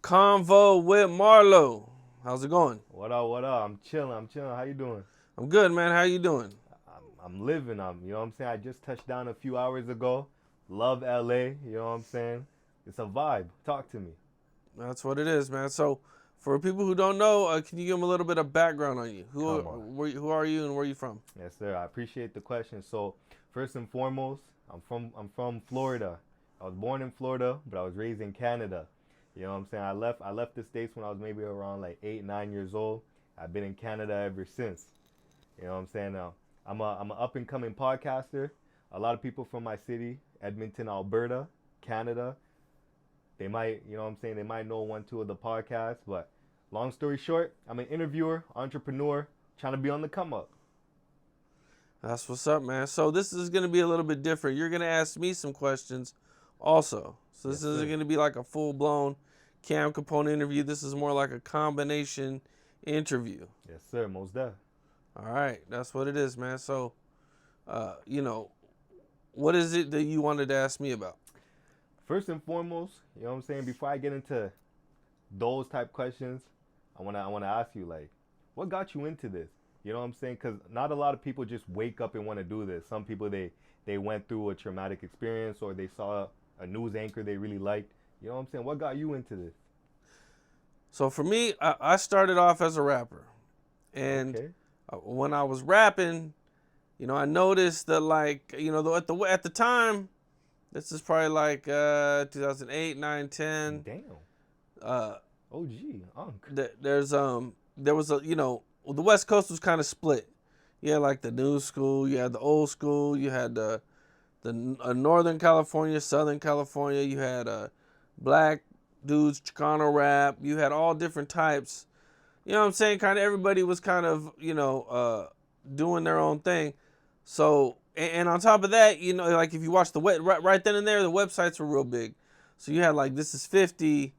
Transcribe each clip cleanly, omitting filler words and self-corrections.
Convo with Marlo. How's it going? What up? What up? I'm chilling. How you doing? I'm good, man. How you doing? I'm living. You know what I'm saying? I just touched down a few hours ago. Love LA. You know what I'm saying? It's a vibe. Talk to me. That's what it is, man. So, for people who don't know, can you give them a little bit of background on you? Come on. Who are you and where are you from? Yes, sir. I appreciate the question. So, first and foremost, I'm from Florida. I was born in Florida, but I was raised in Canada. You know what I'm saying? I left the States when I was maybe around like 8, 9 years old. I've been in Canada ever since. You know what I'm saying? Now, I'm an up and coming podcaster. A lot of people from my city, Edmonton, Alberta, Canada, they might, you know what I'm saying, they might know one, two of the podcasts, but long story short, I'm an interviewer, entrepreneur, trying to be on the come up. That's what's up, man. So, this is going to be a little bit different. You're going to ask me some questions also. So, this Yes, isn't sir. going to be like a full blown Cam Capone interview. This is more like a combination interview. Yes, sir. Most deaf. All right. That's what it is, man. So, what is it that you wanted to ask me about? First and foremost, you know what I'm saying, before I get into those type questions, I wanna ask you, like, what got you into this? You know what I'm saying? Because not a lot of people just wake up and want to do this. Some people, they went through a traumatic experience, or they saw a news anchor they really liked. You know what I'm saying? What got you into this? So for me, I started off as a rapper, and Okay. when I was rapping, I noticed that at the time, this is probably like 2008, 9, 10. Damn. Uh, OG. Unk. there was the West Coast was kind of split. You had like the new school, you had the old school, you had the Northern California, Southern California, you had black dudes, Chicano rap, you had all different types. You know what I'm saying? Kind of everybody was kind of, doing their own thing. So, and on top of that, like if you watch right then and there, the websites were real big. So you had like This Is 50,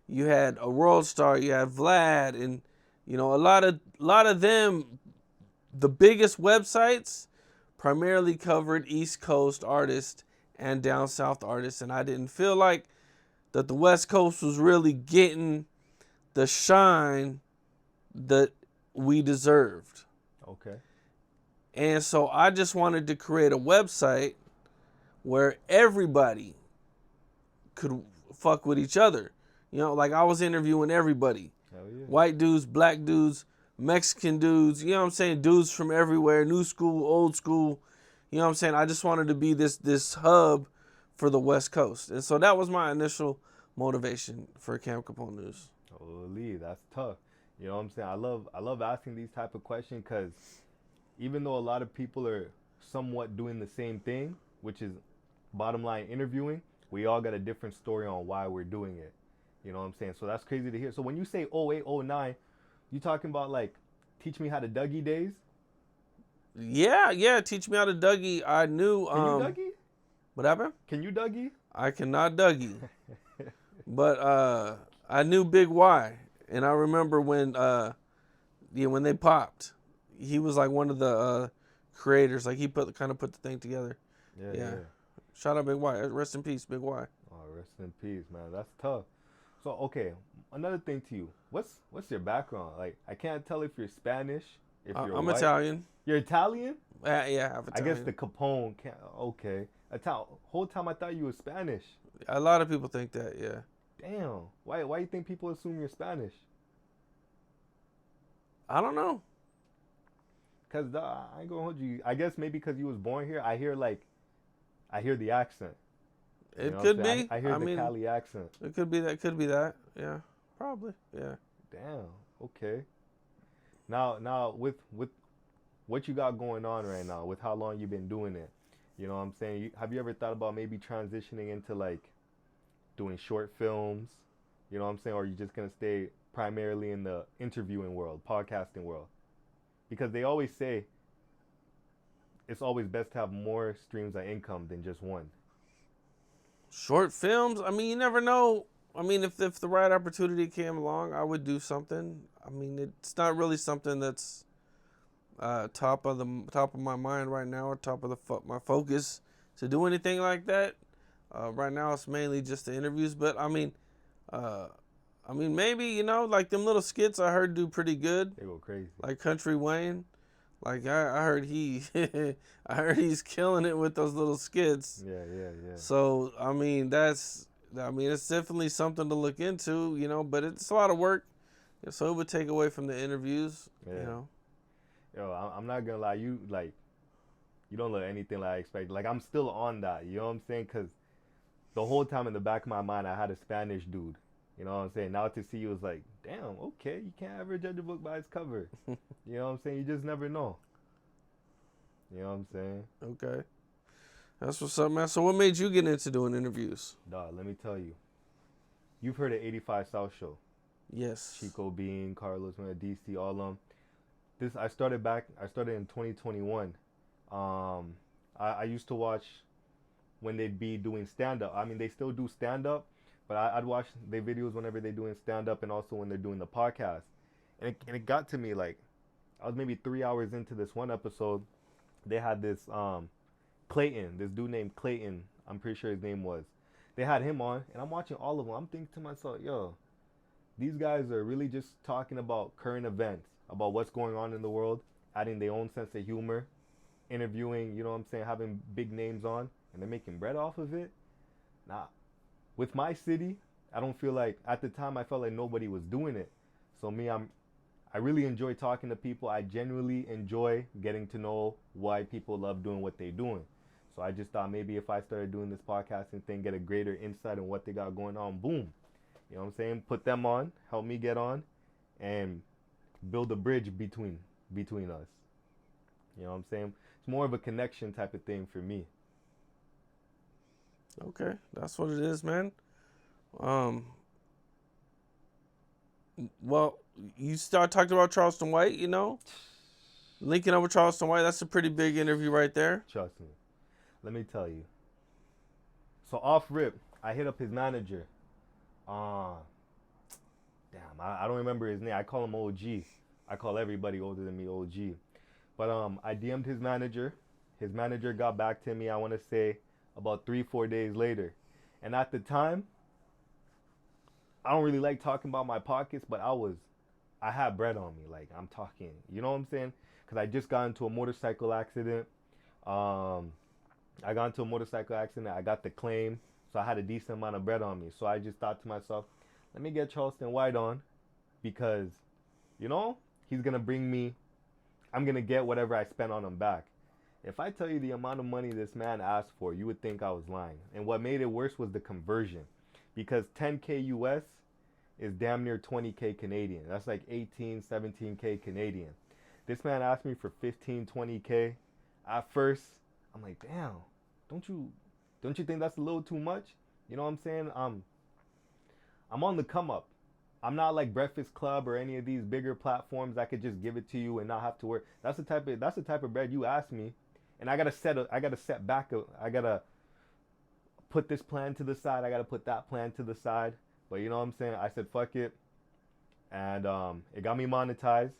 you had a World Star, you had Vlad, and a lot of them, the biggest websites primarily covered East Coast artists and down South artists, and I didn't feel like that the West Coast was really getting the shine that we deserved. Okay. And so I just wanted to create a website where everybody could fuck with each other. Like I was interviewing everybody. Hell yeah. White dudes, black dudes, Mexican dudes, you know what I'm saying? Dudes from everywhere, new school, old school. You know what I'm saying? I just wanted to be this hub for the West Coast. And so that was my initial motivation for Cam Capone News. Holy, that's tough. You know what I'm saying? I love asking these type of questions because even though a lot of people are somewhat doing the same thing, which is bottom line interviewing, we all got a different story on why we're doing it. You know what I'm saying? So that's crazy to hear. So when you say 08, 09, you talking about like teach me how to Dougie days? Yeah, teach me how to Dougie. I knew Can you Dougie? what happened? Can you Dougie? I cannot Dougie. But I knew Big Y. And I remember when they popped. He was like one of the creators. Like he put the thing together. Yeah. Shout out Big Y. Rest in peace, Big Y. Oh, rest in peace, man. That's tough. So okay, another thing to you. What's your background? Like I can't tell if you're Spanish, if you're I'm white. Italian. You're Italian? Yeah, I'm I Italian. guess the Capone can't. Okay. Whole time I thought you were Spanish. A lot of people think that, yeah. Damn. Why you think people assume you're Spanish? I don't know. Cause I ain't gonna hold you. I guess maybe because you was born here. I hear the accent. You It know what could I'm saying? be. I hear I the mean, Cali accent. it could be that. Could be that. Yeah, probably. Yeah. Damn. Okay. Now with what you got going on right now, with how long you've been doing it, you know what I'm saying? Have you ever thought about maybe transitioning into like doing short films? You know what I'm saying? Or are you just gonna stay primarily in the interviewing world, podcasting world? Because they always say it's always best to have more streams of income than just one. Short films. I mean, you never know. I mean, if the right opportunity came along, I would do something. I mean, it's not really something that's top of my mind right now, or top of my focus to do anything like that. Right now, it's mainly just the interviews. But I mean, I mean, maybe, like them little skits I heard do pretty good. They go crazy. Like Country Wayne. Like I heard I heard he's killing it with those little skits. Yeah, yeah, yeah. So it's definitely something to look into, but it's a lot of work. So it would take away from the interviews, Yeah. Yo, I'm not gonna lie, you don't look anything like I expected. Like I'm still on that, you know what I'm saying? Cause the whole time in the back of my mind, I had a Spanish dude. You know what I'm saying? Now to see you is like, damn, okay, you can't ever judge a book by its cover. You know what I'm saying? You just never know. You know what I'm saying? Okay. That's what's up, man. So what made you get into doing interviews? Dog, let me tell you. You've heard of 85 South Show. Yes. Chico Bean, Carlos, DC, all of them. I started in 2021. I used to watch when they'd be doing stand-up. I mean, they still do stand-up, but I'd watch their videos whenever they're doing stand-up and also when they're doing the podcast. And it got to me, like, I was maybe 3 hours into this one episode. They had this Clayton, this dude named Clayton, I'm pretty sure his name was. They had him on, and I'm watching all of them. I'm thinking to myself, yo, these guys are really just talking about current events, about what's going on in the world, adding their own sense of humor, interviewing, you know what I'm saying, having big names on, and they're making bread off of it. Nah. With my city, I don't feel like, at the time, I felt like nobody was doing it. So I really enjoy talking to people. I genuinely enjoy getting to know why people love doing what they're doing. So I just thought maybe if I started doing this podcasting thing, get a greater insight on what they got going on, boom. You know what I'm saying? Put them on, help me get on, and build a bridge between us. You know what I'm saying? It's more of a connection type of thing for me. Okay, that's what it is, man. Well, you start talking about Charleston White, linking up with Charleston White. That's a pretty big interview right there. Trust me. Let me tell you. So off rip, I hit up his manager. Damn, I don't remember his name. I call him OG. I call everybody older than me OG. But I DM'd his manager. His manager got back to me, I want to say, about 3-4 days later. And at the time, I don't really like talking about my pockets, but I had bread on me. Like, I'm talking, you know what I'm saying? Because I just got into a motorcycle accident. I got into a motorcycle accident. I got the claim. So I had a decent amount of bread on me. So I just thought to myself, let me get Charleston White on because, he's going to bring me, I'm going to get whatever I spent on him back. If I tell you the amount of money this man asked for, you would think I was lying. And what made it worse was the conversion. Because 10K US is damn near 20K Canadian. That's like 18, 17K Canadian. This man asked me for 15, 20K. At first, I'm like, damn, don't you think that's a little too much? You know what I'm saying? I'm on the come up. I'm not like Breakfast Club or any of these bigger platforms that could just give it to you and not have to work. That's the type of bread you ask me, and I gotta put this plan to the side. I gotta put that plan to the side. But you know what I'm saying? I said fuck it, and it got me monetized.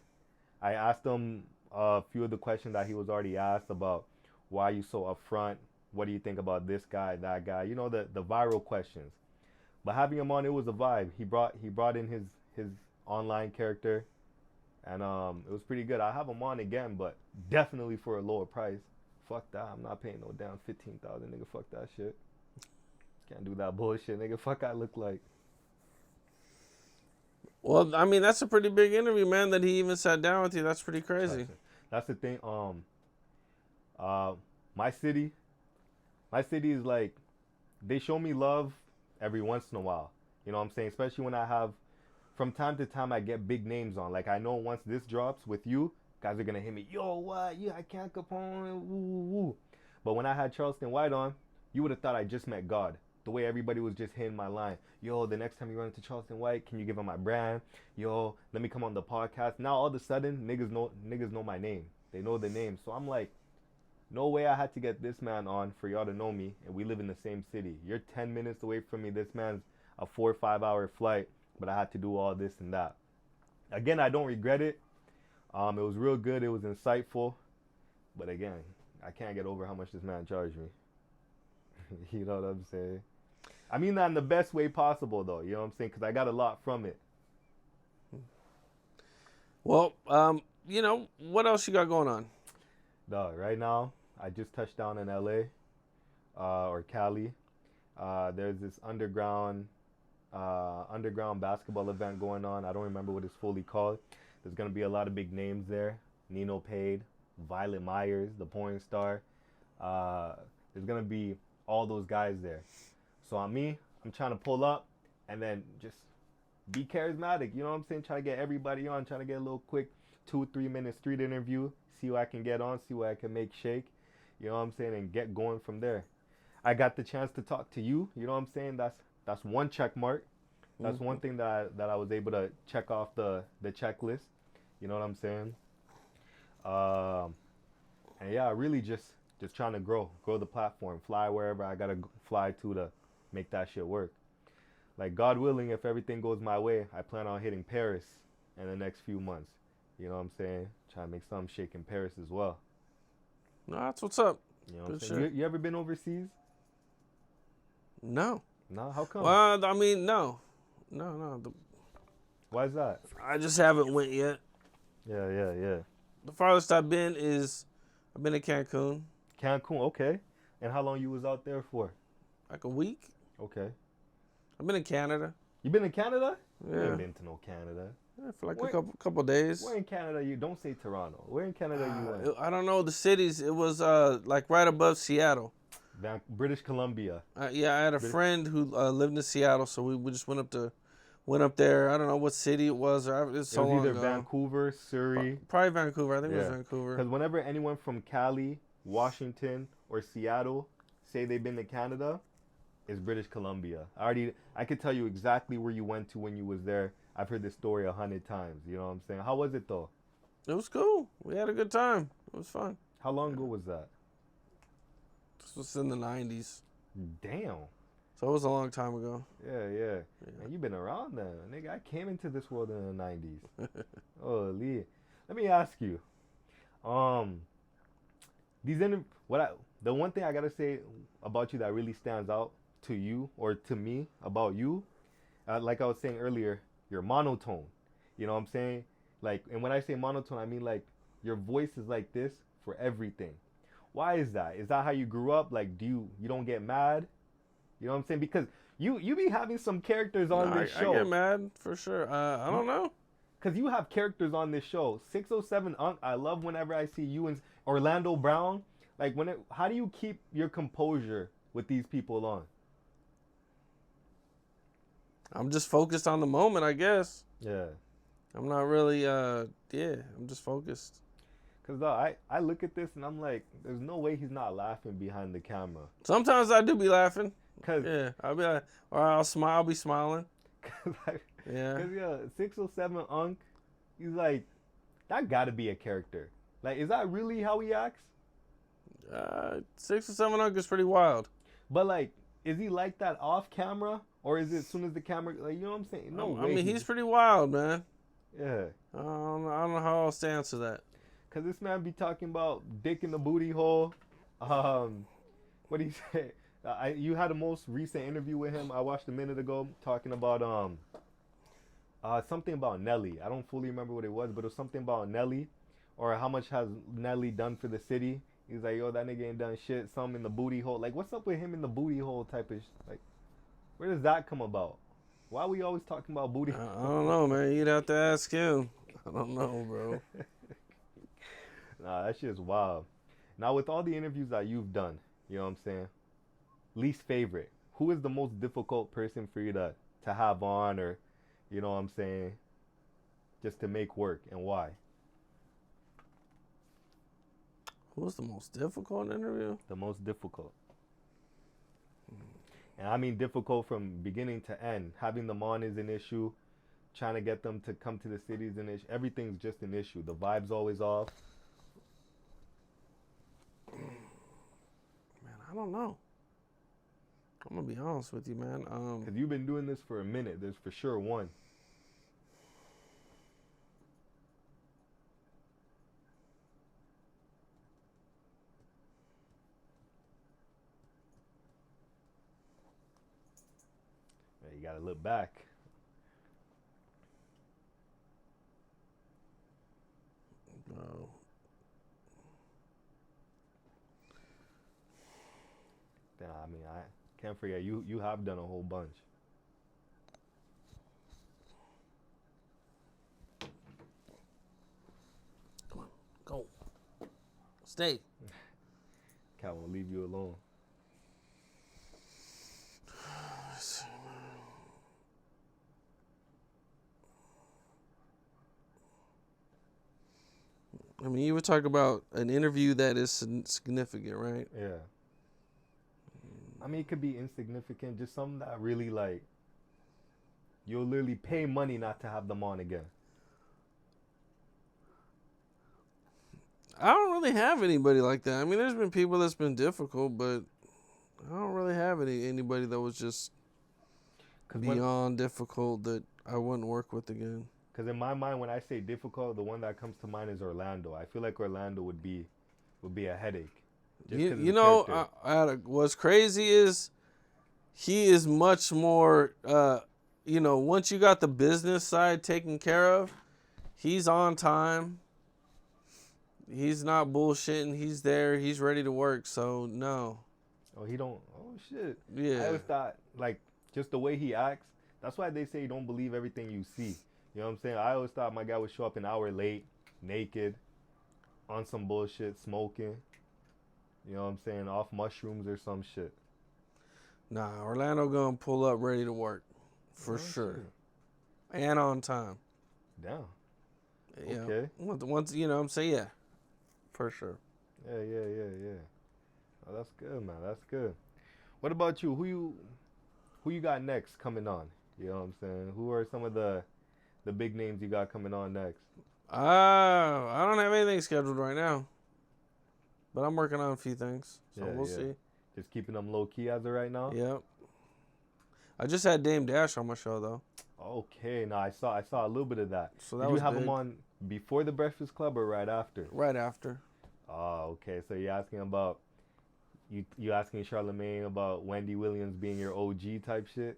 I asked him a few of the questions that he was already asked about why are you so upfront? What do you think about this guy, that guy? You know, the viral questions. But having him on, it was a vibe. He brought in his online character, and it was pretty good. I have him on again, but definitely for a lower price. Fuck that. I'm not paying no down 15,000, nigga. Fuck that shit. Can't do that bullshit, nigga. Fuck I look like. Well, I mean, that's a pretty big interview, man, that he even sat down with you. That's pretty crazy. That's the thing. My city is like, they show me love every once in a while. You know what I'm saying? Especially when from time to time, I get big names on. Like, I know once this drops with you, guys are going to hit me, yo, what? Yeah, I can't Capone, woo, woo, woo. But when I had Charleston White on, you would have thought I just met God. The way everybody was just hitting my line. Yo, the next time you run into Charleston White, can you give him my brand? Yo, let me come on the podcast. Now, all of a sudden, niggas know my name. They know the name. So I'm like, no way I had to get this man on for y'all to know me, and we live in the same city. You're 10 minutes away from me. This man's a 4 or 5 hour flight, but I had to do all this and that. Again, I don't regret it. It was real good. It was insightful. But again, I can't get over how much this man charged me. You know what I'm saying? I mean that in the best way possible, though. You know what I'm saying? Because I got a lot from it. Well, what else you got going on? Dog, right now, I just touched down in LA or Cali. There's this underground basketball event going on. I don't remember what it's fully called. There's gonna be a lot of big names there. Nino Pade, Violet Myers, the porn star. There's gonna be all those guys there. So I'm trying to pull up and then just be charismatic. You know what I'm saying? Try to get everybody on. Trying to get a little quick 2-3 minute street interview. See what I can get on. See what I can make shake. You know what I'm saying? And get going from there. I got the chance to talk to you. You know what I'm saying? That's one check mark. That's one thing that I was able to check off the checklist. You know what I'm saying? And yeah, really just trying to grow the platform, fly wherever I gotta fly to make that shit work. Like God willing, if everything goes my way, I plan on hitting Paris in the next few months. You know what I'm saying? Trying to make something shake in Paris as well. No, that's what's up. You know what I'm saying? You ever been overseas? No. No? How come? Well, I mean, no. Why is that? I just haven't went yet. Yeah. The farthest I've been in Cancun. Cancun, okay. And how long you was out there for? Like a week. Okay. I've been in Canada. You been in Canada? Yeah. You ain't been to no Canada. Yeah, for like a couple days. Where in Canada you don't say Toronto. Where in Canada you went? I don't know the cities. It was like right above Seattle. British Columbia. Yeah, I had a friend who lived in Seattle, so we just went up there. I don't know what city it was. It's so long ago. It was either Vancouver, Surrey. Probably Vancouver. I think it was Vancouver. Because whenever anyone from Cali, Washington, or Seattle say they've been to Canada, it's British Columbia. I could tell you exactly where you went to when you was there. I've heard this story 100 times. You know what I'm saying? How was it though? It was cool. We had a good time. It was fun. How long ago was that? This was in the 90s. Damn. So it was a long time ago. Yeah. Man, you been around then. Nigga, I came into this world in the 90s. Holy. Let me ask you. The one thing I gotta say about you that really stands out to you or to me about you, like I was saying earlier, you're monotone. You know what I'm saying? Like, and when I say monotone, I mean like your voice is like this for everything. Why is that? Is that how you grew up? Like, you don't get mad? You know what I'm saying? Because you be having some characters on this show. I get mad for sure. I don't know. Because you have characters on this show. 607 Unc, I love whenever I see you and Orlando Brown. Like, how do you keep your composure with these people on? I'm just focused on the moment, I guess. Yeah. I'm not really, I'm just focused. Because I look at this and I'm like, there's no way he's not laughing behind the camera. Sometimes I do be laughing. Cause, yeah, I'll be like, or I'll be smiling. Because 607 Unc, he's like, that gotta be a character. Like, is that really how he acts? 607 Unc is pretty wild. But like, is he like that off camera? Or is it as soon as the camera, like, you know what I'm saying? No way. I mean, he's pretty wild, man. Yeah. I don't know how else to answer that. Because this man be talking about dick in the booty hole. What do you say? You had the most recent interview with him I watched a minute ago talking about something about Nelly. I don't fully remember what it was, but it was something about Nelly or how much has Nelly done for the city. He's like, yo, that nigga ain't done shit. Some in the booty hole. Like, what's up with him in the booty hole type of like, where does that come about? Why are we always talking about booty? I don't know, man. You'd have to ask him. I don't know, bro. Nah, that shit's wild. Now, with all the interviews that you've done, you know what I'm saying? Least favorite. Who is the most difficult person for you to have on or, you know what I'm saying, just to make work, and why? Who was the most difficult interview? The most difficult. And I mean difficult from beginning to end. Having them on is an issue. Trying to get them to come to the city is an issue. Everything's just an issue. The vibe's always off. Man, I don't know. I'm going to be honest with you, man. Because you've been doing this for a minute. There's for sure one. you gotta look back. Oh. Yeah, I mean, I can't forget you have done a whole bunch. Come on, go. Stay. Cat won't leave you alone. I mean, you were talking about an interview that is significant, right? Yeah. I mean, it could be insignificant, just something that really like you'll literally pay money not to have them on again. I don't really have anybody like that. I mean, there's been people that's been difficult, but I don't really have anybody that was just beyond difficult that I wouldn't work with again. Because in my mind, when I say difficult, the one that comes to mind is Orlando. I feel like Orlando would be a headache. You know, what's crazy is he is much more, you know, once you got the business side taken care of, he's on time. He's not bullshitting. He's there. He's ready to work. So, no. Oh, he don't. Oh, shit. Yeah. I always thought, like, just the way he acts, that's why they say you don't believe everything you see. You know what I'm saying? I always thought my guy would show up an hour late, naked, on some bullshit, smoking. You know what I'm saying? Off mushrooms or some shit. Nah, Orlando gonna pull up ready to work. For sure. Shit. And on time. Damn. Yeah. Okay. Once, you know what I'm saying? Yeah. For sure. Yeah. Oh, that's good, man. That's good. What about you? Who you got next coming on? You know what I'm saying? Who are some of the big names you got coming on next? I don't have anything scheduled right now. But I'm working on a few things. So we'll see. Just keeping them low key as of right now? Yep. I just had Dame Dash on my show though. Okay, now I saw a little bit of that. So that Did was you have big. him on before the Breakfast Club or right after? Right after. Oh, okay. So you're asking about you asking Charlemagne about Wendy Williams being your OG type shit?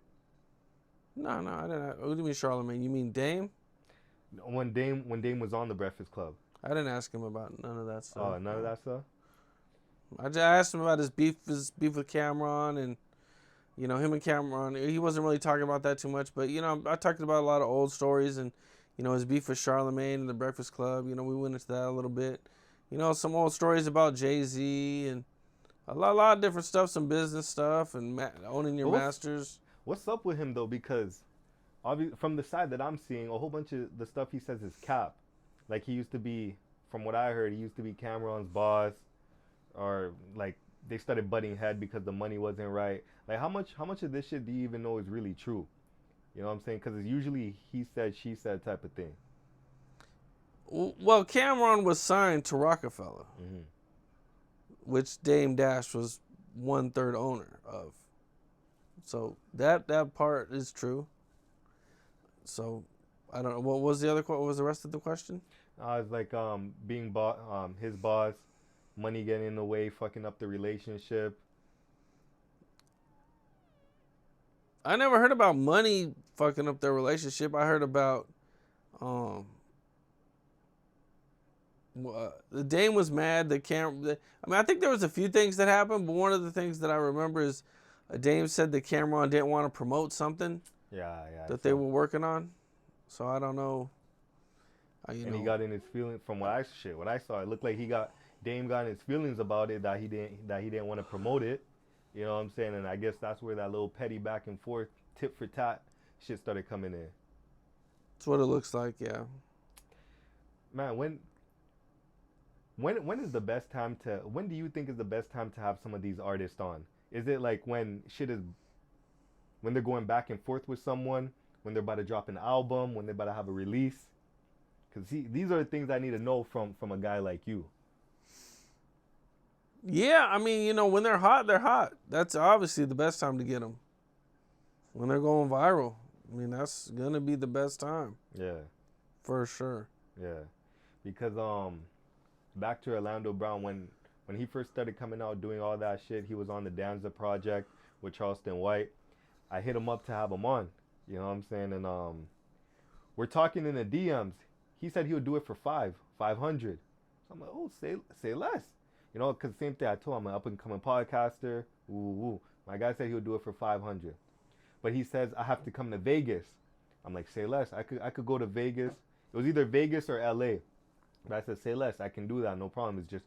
No, I didn't. What do you mean Charlemagne? You mean Dame? When Dame was on the Breakfast Club. I didn't ask him about none of that stuff. Oh, none of that stuff? I just asked him about his beef with Cameron, and you know, him and Cameron. He wasn't really talking about that too much, but you know, I talked about a lot of old stories and you know his beef with Charlemagne and the Breakfast Club. You know, we went into that a little bit. You know, some old stories about Jay-Z and a lot of different stuff, some business stuff, and owning your masters. What's up with him though? Because from the side that I'm seeing, a whole bunch of the stuff he says is cap. Like he used to be, from what I heard, he used to be Cameron's boss, or like they started butting head because the money wasn't right. Like how much of this shit do you even know is really true? You know what I'm saying? Because it's usually he said, she said type of thing. Well, Cameron was signed to Rockefeller, which Dame Dash was 1/3 owner of. So that part is true. So I don't know. What was the other? What was the rest of the question? It's like being his boss, money getting in the way, fucking up the relationship. I never heard about money fucking up their relationship. I heard about the Dame was mad. I think there was a few things that happened, but one of the things that I remember is Dame said that Cameron didn't want to promote something. Yeah. That they were working on. So I don't know. He got in his feelings from what I saw. It looked like Dame got in his feelings about it that he didn't want to promote it. You know what I'm saying? And I guess that's where that little petty back and forth, tit for tat shit started coming in. That's what it looks like, yeah. Man, when is the best time when do you think is the best time to have some of these artists on? Is it like when they're going back and forth with someone, when they're about to drop an album, when they're about to have a release? Because these are the things I need to know from a guy like you. Yeah, I mean, you know, when they're hot, they're hot. That's obviously the best time to get them. When they're going viral, I mean, that's going to be the best time. Yeah. For sure. Yeah. Because back to Orlando Brown, when he first started coming out doing all that shit, he was on the Danza project with Charleston White. I hit him up to have him on. You know what I'm saying? And we're talking in the DMs. He said he would do it for 500. So I'm like, oh, say less. You know, because same thing. I told him I'm an up and coming podcaster. Ooh, ooh. My guy said he would do it for 500, but he says I have to come to Vegas. I'm like, say less. I could go to Vegas. It was either Vegas or LA. But I said, say less. I can do that. No problem. It's just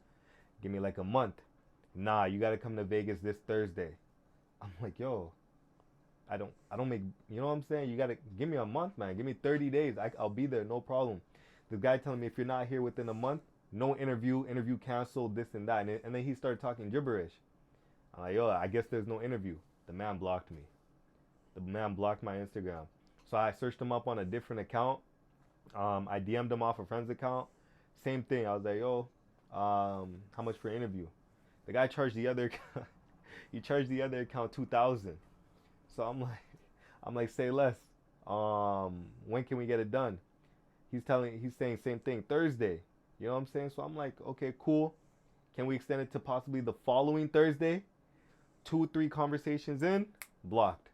give me like a month. Nah, you gotta come to Vegas this Thursday. I'm like, yo, I don't make, you know what I'm saying? You gotta give me a month, man. Give me 30 days. I'll be there, no problem. The guy telling me if you're not here within a month, no interview canceled, this and that. And then he started talking gibberish. I'm like, yo, I guess there's no interview. The man blocked me. The man blocked my Instagram. So I searched him up on a different account. I DM'd him off a friend's account. Same thing. I was like, yo, how much for an interview? The guy charged the other he charged the other account 2,000. So I'm like, say less. When can we get it done? He's saying same thing, Thursday. You know what I'm saying? So I'm like, okay, cool. Can we extend it to possibly the following Thursday? 2-3 conversations in, blocked.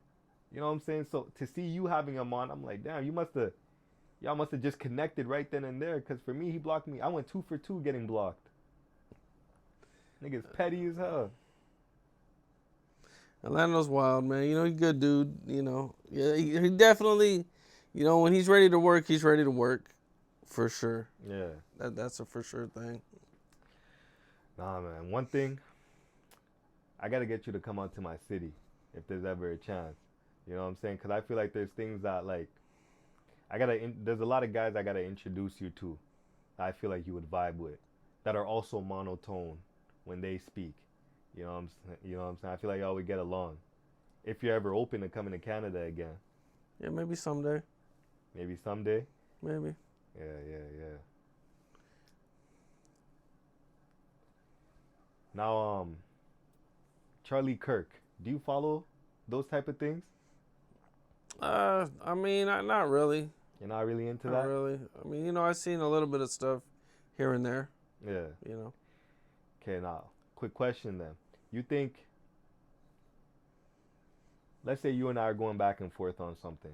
You know what I'm saying? So to see you having him on, I'm like, damn, y'all must have just connected right then and there. Cause for me, he blocked me. I went 2 for 2 getting blocked. Nigga's petty as hell. Orlando's wild, man. You know, he's a good dude. You know, yeah, he definitely, you know, when he's ready to work, he's ready to work, for sure. Yeah. That's a for sure thing. Nah, man. One thing, I gotta get you to come out to my city if there's ever a chance. You know what I'm saying? Cause I feel like there's things that like there's a lot of guys I gotta introduce you to. That I feel like you would vibe with, that are also monotone when they speak. You know what I'm saying? I feel like y'all would get along. If you're ever open to coming to Canada again. Yeah, maybe someday. Maybe someday. Maybe. Yeah. Now, Charlie Kirk. Do you follow those type of things? I mean, not really. You're not really into Not that? really. I mean, you know, I've seen a little bit of stuff here and there. Yeah. You know. Okay, now, quick question then. You think, let's say you and I are going back and forth on something.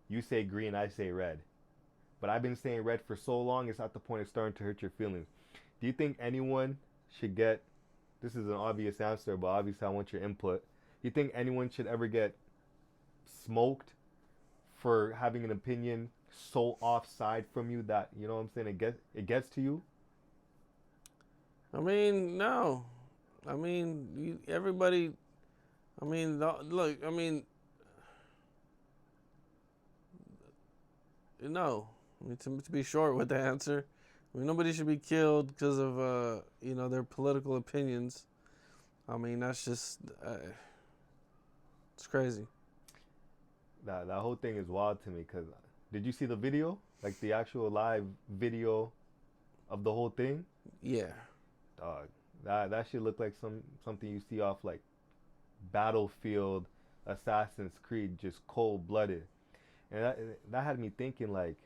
You say green, I say red. But I've been saying red for so long, it's at the point of starting to hurt your feelings. Do you think anyone should get, this is an obvious answer, but obviously I want your input. Do you think anyone should ever get smoked for having an opinion so offside from you that, you know what I'm saying, it gets to you? I mean, no. I mean, everybody. I mean, look. I mean, no. I mean, to be short with the answer, I mean, nobody should be killed because of you know, their political opinions. I mean, that's just it's crazy. That whole thing is wild to me. Cause did you see the video, like the actual live video of the whole thing? Yeah. Dog, that shit looked like something you see off like Battlefield, Assassin's Creed, just cold blooded. And that had me thinking, like,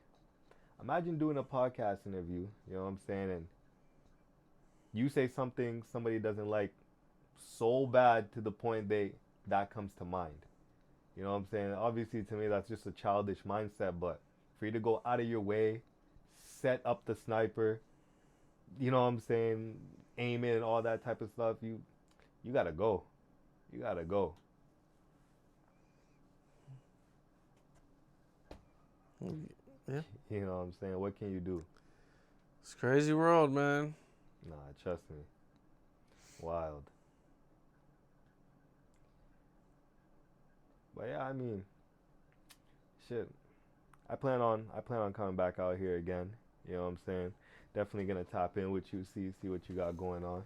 imagine doing a podcast interview, you know what I'm saying, and you say something somebody doesn't like so bad to the point that comes to mind. You know what I'm saying? Obviously to me that's just a childish mindset, but for you to go out of your way, set up the sniper, you know what I'm saying, aim it and all that type of stuff, you gotta go. You gotta go. Yeah. You know what I'm saying? What can you do? It's a crazy world, man. Nah, trust me. Wild. But yeah, I mean, shit. I plan on coming back out here again. You know what I'm saying? Definitely gonna tap in with you, see what you got going on.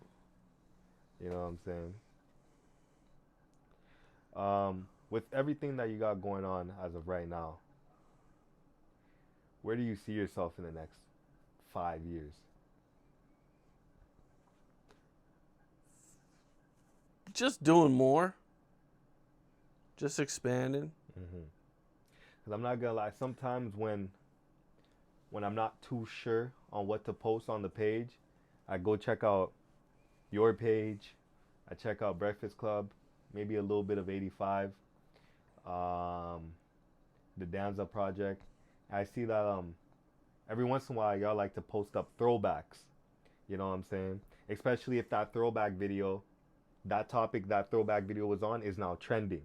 You know what I'm saying? With everything that you got going on as of right now, where do you see yourself in the next 5 years? Just doing more. Just expanding. Because I'm not gonna lie, sometimes when I'm not too sure on what to post on the page, I go check out your page, I check out Breakfast Club, maybe a little bit of 85. the Danza Project. I see that every once in a while y'all like to post up throwbacks. You know what I'm saying? Especially if that throwback video, that topic that throwback video was on is now trending.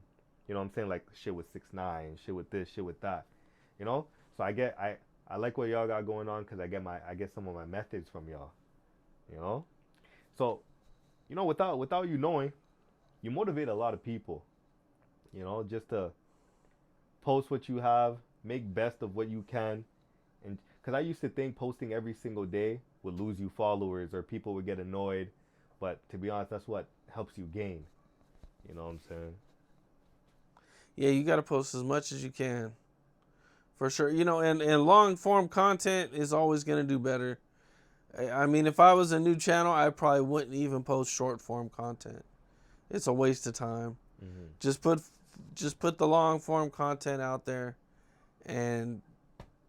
You know what I'm saying? Like shit with 6ix9ine, shit with this, shit with that. You know? So I like what y'all got going on because I get some of my methods from y'all. You know? So, without you knowing, you motivate a lot of people. You know, just to post what you have, make best of what you can, and because I used to think posting every single day would lose you followers or people would get annoyed, but to be honest, that's what helps you gain. You know what I'm saying? Yeah, you got to post as much as you can. For sure. And long form content is always going to do better. I mean, if I was a new channel, I probably wouldn't even post short form content. It's a waste of time. Mm-hmm. Just put the long form content out there, and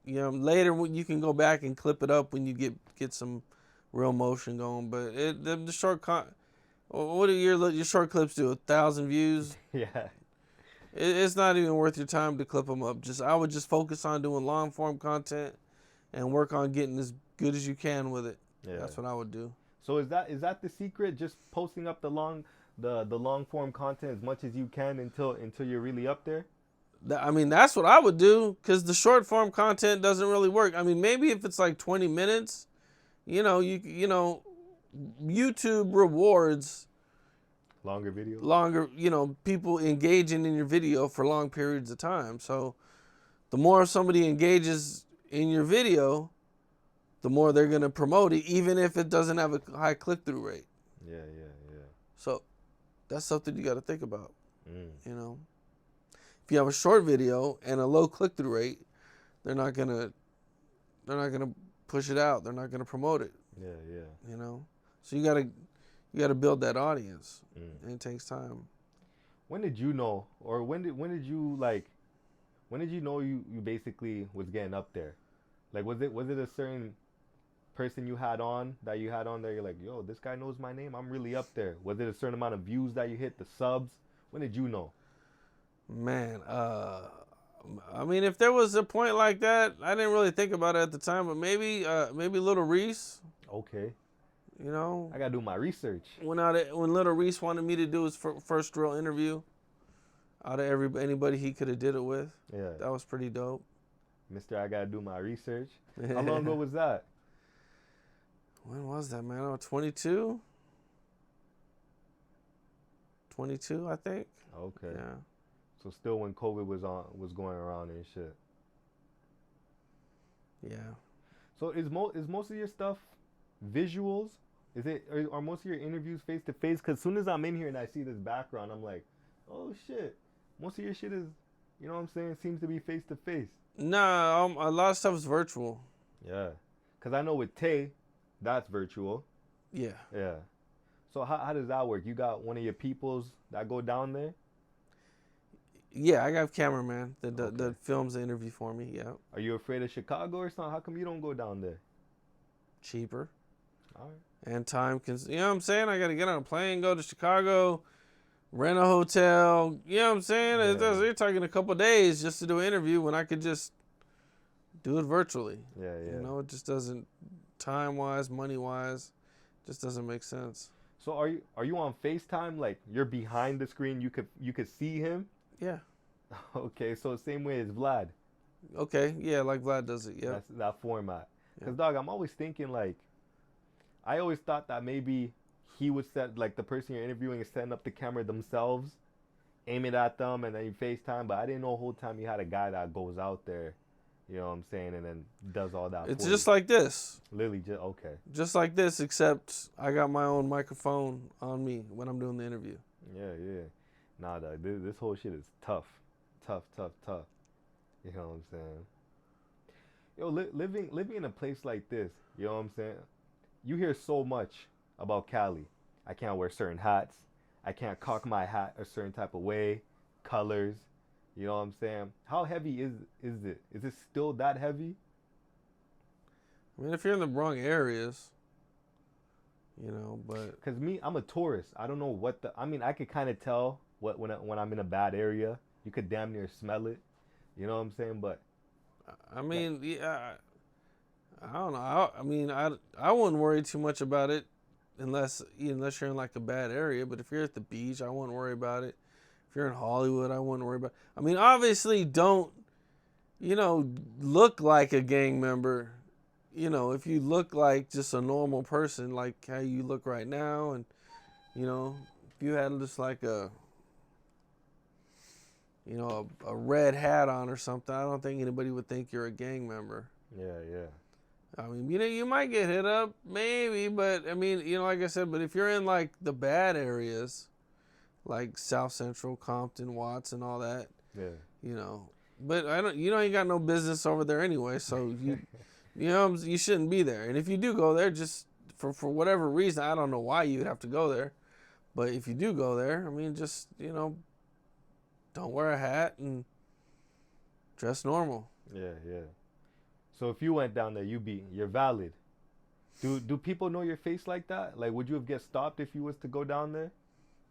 later you can go back and clip it up when you get some real motion going. But the short what do your short clips do? 1,000 views? Yeah. It's not even worth your time to clip them up. I would just focus on doing long form content and work on getting as good as you can with it. Yeah. That's what I would do. So is that the secret? Just posting up the long form content as much as you can until you're really up there? I mean, that's what I would do, because the short form content doesn't really work. I mean, maybe if it's like 20 minutes, YouTube rewards longer videos. People engaging in your video for long periods of time. So the more somebody engages in your video, the more they're going to promote it, even if it doesn't have a high click-through rate. Yeah. So that's something you got to think about. If you have a short video and a low click-through rate, they're not gonna push it out. They're not gonna promote it. Yeah. So you gotta build that audience, and it takes time. When did you know, or when did you know you basically was getting up there? Like, was it a certain person you had on there? You're like, yo, this guy knows my name. I'm really up there. Was it a certain amount of views that you hit, the subs? When did you know? Man, I mean, if there was a point like that, I didn't really think about it at the time, but maybe Little Reese. Okay. I gotta do my research. When Little Reese wanted me to do his first real interview, out of anybody he could have did it with. Yeah. That was pretty dope. Mr. I gotta do my research. How long ago was that? When was that, man? I was 22. 22, I think. Okay. Yeah. So still when COVID was going around and shit. Yeah. So is most of your stuff visuals? Are most of your interviews face to face? Because as soon as I'm in here and I see this background, I'm like, oh shit. Most of your shit is, you know what I'm saying, seems to be face to face. Nah, a lot of stuff is virtual. Yeah. Because I know with Tay, that's virtual. Yeah. Yeah. So how does that work? You got one of your peoples that go down there? Yeah, I got a cameraman that films the interview for me. Yeah. Are you afraid of Chicago or something? How come you don't go down there? Cheaper. All right. And time you know what I'm saying? I got to get on a plane, go to Chicago, rent a hotel. You know what I'm saying? Yeah. You're talking a couple days just to do an interview when I could just do it virtually. Yeah. It just doesn't, time-wise, money-wise, just doesn't make sense. So are you on FaceTime? Like you're behind the screen, you could see him? Yeah. Okay, so same way as Vlad. Okay, yeah, like Vlad does it. Yeah. That's that format. Cause dog, I'm always thinking like, I always thought that maybe he would set, like the person you're interviewing is setting up the camera themselves, aim it at them, and then you FaceTime. But I didn't know the whole time you had a guy that goes out there, you know what I'm saying, and then does all that. It's just like this. Literally, okay. Just like this, except I got my own microphone on me when I'm doing the interview. Yeah. Nah, dog, this whole shit is tough. You know what I'm saying? Yo, living in a place like this, you know what I'm saying? You hear so much about Cali. I can't wear certain hats. I can't cock my hat a certain type of way, colors. You know what I'm saying? How heavy is it? Is it still that heavy? I mean, if you're in the wrong areas, but... Because I'm a tourist. I don't know I mean, I could kind of tell when I'm in a bad area. You could damn near smell it. You know what I'm saying? But I mean, yeah, I don't know. I wouldn't worry too much about it unless you're in like a bad area. But if you're at the beach, I wouldn't worry about it. If you're in Hollywood, I wouldn't worry about it. I mean, obviously, don't look like a gang member. If you look like just a normal person, like how you look right now, and if you had just like a red hat on or something, I don't think anybody would think you're a gang member. yeah, yeah. I mean, you might get hit up, maybe, but I mean, like I said, but if you're in like the bad areas, like South Central, Compton, Watts, and all that, Yeah. But you ain't got no business over there anyway, so you shouldn't be there. And if you do go there, just for whatever reason, I don't know why you'd have to go there, but if you do go there, I mean, just don't wear a hat and dress normal. Yeah, yeah. So if you went down there, you're valid. Do people know your face like that? Like, would you have get stopped if you was to go down there?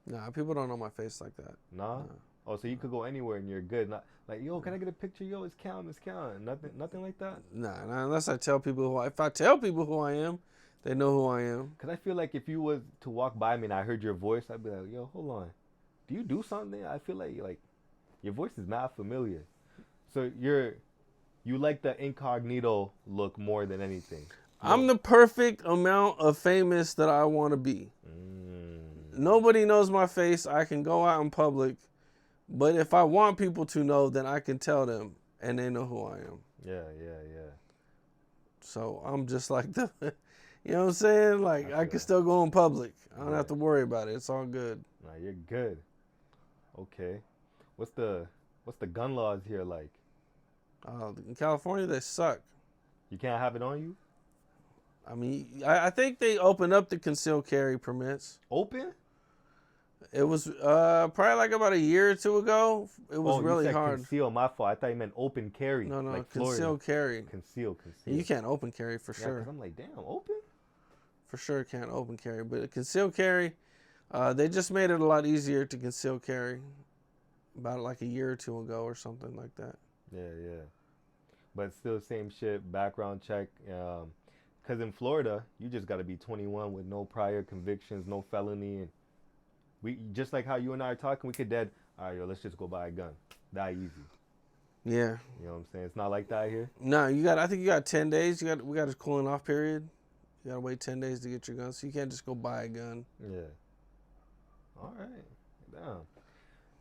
Nah, people don't know my face like that. Nah. Oh, so you could go anywhere and you're good. Not like, yo, can I get a picture? Yo, it's Count. Nothing like that. Nah, unless I tell people if I tell people who I am, they know who I am. Cause I feel like if you was to walk by me and I heard your voice, I'd be like, yo, hold on. Do you do something? I feel like your voice is mad familiar. So you like the incognito look more than anything. I'm the perfect amount of famous that I want to be. Nobody knows my face. I can go out in public, but if I want people to know, then I can tell them, and they know who I am. Yeah, yeah, yeah. So I'm just like you know what I'm saying? Like I can still go in public. I don't have to worry about it. It's all good. Nah, you're good. Okay. What's the gun laws here like? In California, they suck. You can't have it on you? I mean, I think they opened up the concealed carry permits. Open? It was probably like about a year or two ago. It was really you said hard. Conceal, my fault. I thought you meant open carry. No, like concealed carry. Conceal. You can't open carry for Yeah, sure. 'cause I'm like, damn, open? For sure can't open carry. But concealed carry, they just made it a lot easier to conceal carry about like a year or two ago or something like that. Yeah, yeah. But still same shit, background check. Because in Florida, you just got to be 21 with no prior convictions, no felony. And we just like how you and I are talking, we could all right, yo, let's just go buy a gun. That easy. Yeah. You know what I'm saying? It's not like that here. No, I think you got 10 days. We got a cooling off period. You got to wait 10 days to get your gun. So you can't just go buy a gun. Yeah. All right. Damn.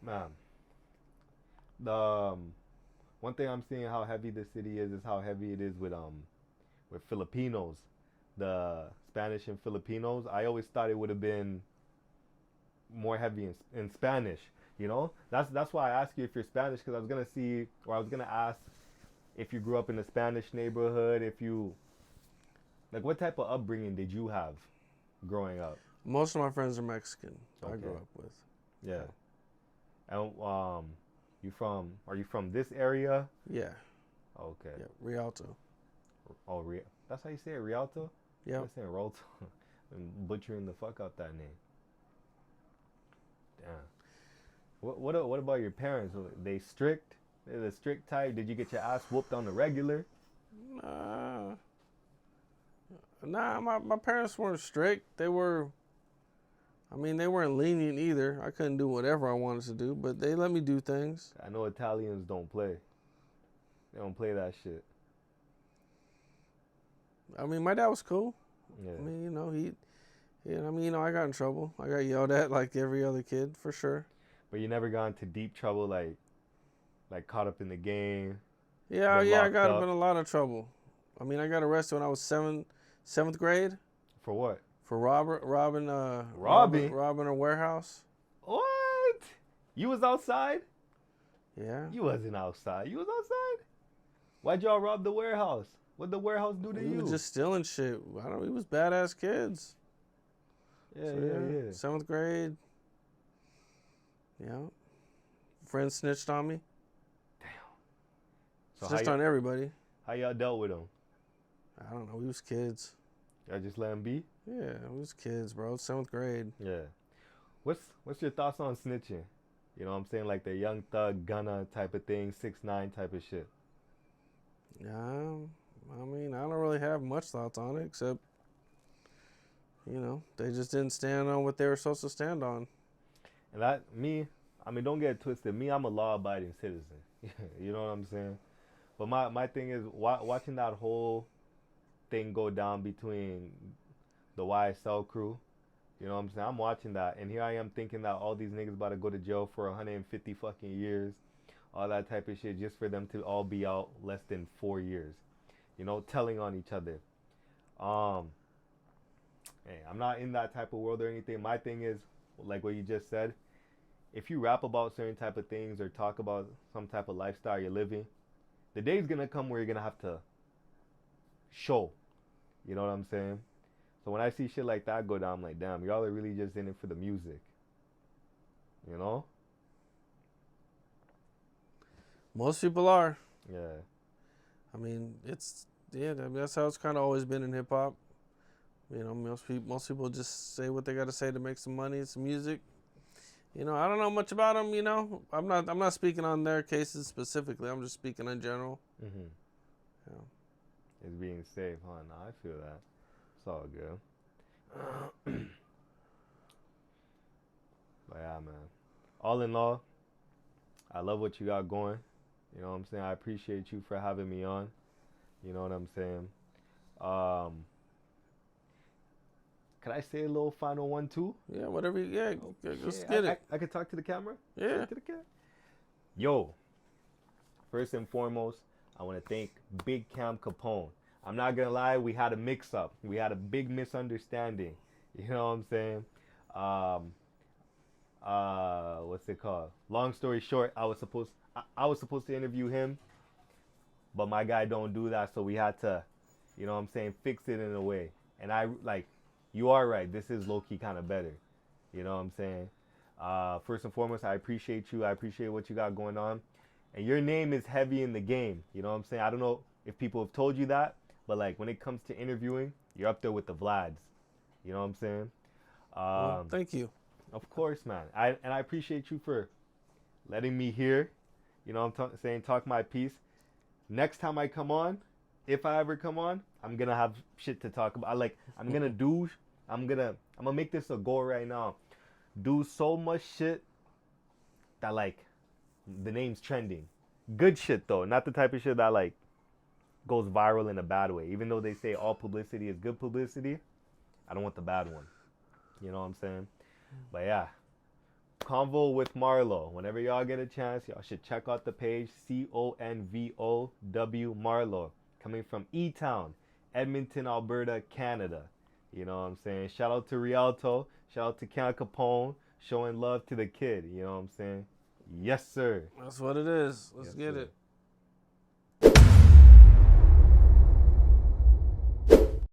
Man. The one thing I'm seeing how heavy the city is how heavy it is with Filipinos, the Spanish and Filipinos. I always thought it would have been more heavy in Spanish. That's why I asked you if you're Spanish, because I was gonna ask if you grew up in a Spanish neighborhood, like what type of upbringing did you have growing up? Most of my friends are Mexican. Okay. I grew up with. Yeah. And are you from this area? Yeah. Okay. Yeah, Rialto. Oh, that's how you say it, Rialto? Yeah. I'm saying Rialto. I'm butchering the fuck out that name. Damn. What about your parents? Are they strict? They're the strict type? Did you get your ass whooped on the regular? Nah, my parents weren't strict. They weren't lenient either. I couldn't do whatever I wanted to do, but they let me do things. I know Italians don't play. They don't play that shit. I mean, my dad was cool. Yeah. I mean, I got in trouble. I got yelled at like every other kid, for sure. But you never got into deep trouble, like caught up in the game? Yeah, I got up in a lot of trouble. I mean, I got arrested when I was seventh grade. For what? For robbing a warehouse. What? You was outside? Yeah. You wasn't outside. You was outside? Why'd y'all rob the warehouse? What'd the warehouse do to you? We was just stealing shit. We was badass kids. Yeah. 7th grade. Yeah. Friends snitched on me. Damn. So snitched on everybody. How y'all dealt with them? I don't know. We was kids. Y'all just let them be? Yeah, we was kids, bro. 7th grade. Yeah. What's your thoughts on snitching? You know what I'm saying? Like the Young Thug, Gunna type of thing, 6ix9ine type of shit. Yeah, I mean, I don't really have much thoughts on it except, they just didn't stand on what they were supposed to stand on. And I mean, don't get it twisted. Me, I'm a law-abiding citizen. You know what I'm saying? But my thing is, watching that whole thing go down between the YSL crew. You know what I'm saying? I'm watching that, and here I am thinking that all these niggas about to go to jail for 150 fucking years, all that type of shit, just for them to all be out less than 4 years. You know, telling on each other. Um, hey, I'm not in that type of world or anything. My thing is, like what you just said, if you rap about certain type of things or talk about some type of lifestyle you're living, the day's gonna come where you're gonna have to show. You know what I'm saying? So when I see shit like that go down, I'm like, damn, y'all are really just in it for the music. You know? Most people are. Yeah. I mean, that's how it's kind of always been in hip hop. Most people just say what they got to say to make some money, some music. I don't know much about them. I'm not speaking on their cases specifically. I'm just speaking in general. Mhm. It's being safe, huh? Nah, I feel that. It's all good. But yeah, man. All in all, I love what you got going. You know what I'm saying? I appreciate you for having me on. You know what I'm saying? Um, Can I say a little final one too? Yeah, whatever. Let's Shit, get it. I could talk to the camera. Yeah. Talk to the camera. Yo, first and foremost, I want to thank Big Cam Capone. I'm not gonna lie, we had a mix-up. We had a big misunderstanding. You know what I'm saying? What's it called? Long story short, I was supposed to interview him, but my guy don't do that, so we had to, you know what I'm saying, fix it in a way. And you are right. This is low key kind of better. You know what I'm saying? First and foremost, I appreciate you. I appreciate what you got going on. And your name is heavy in the game. You know what I'm saying? I don't know if people have told you that, but like when it comes to interviewing, you're up there with the Vlads. You know what I'm saying? Well, thank you. Of course, man. I appreciate you for letting me hear. You know what I'm saying? Talk my piece. Next time I come on, if I ever come on, I'm gonna have shit to talk about. I'm gonna make this a goal right now. Do so much shit that like the name's trending. Good shit though, not the type of shit that like goes viral in a bad way. Even though they say all publicity is good publicity, I don't want the bad one. You know what I'm saying? But yeah, Convo with Marlo. Whenever y'all get a chance, y'all should check out the page ConvowMarlo, coming from E-Town, Edmonton, Alberta, Canada. You know what I'm saying? Shout out to Rialto. Shout out to Cal Capone, showing love to the kid. You know what I'm saying? Yes, sir. That's what it is. Let's get it.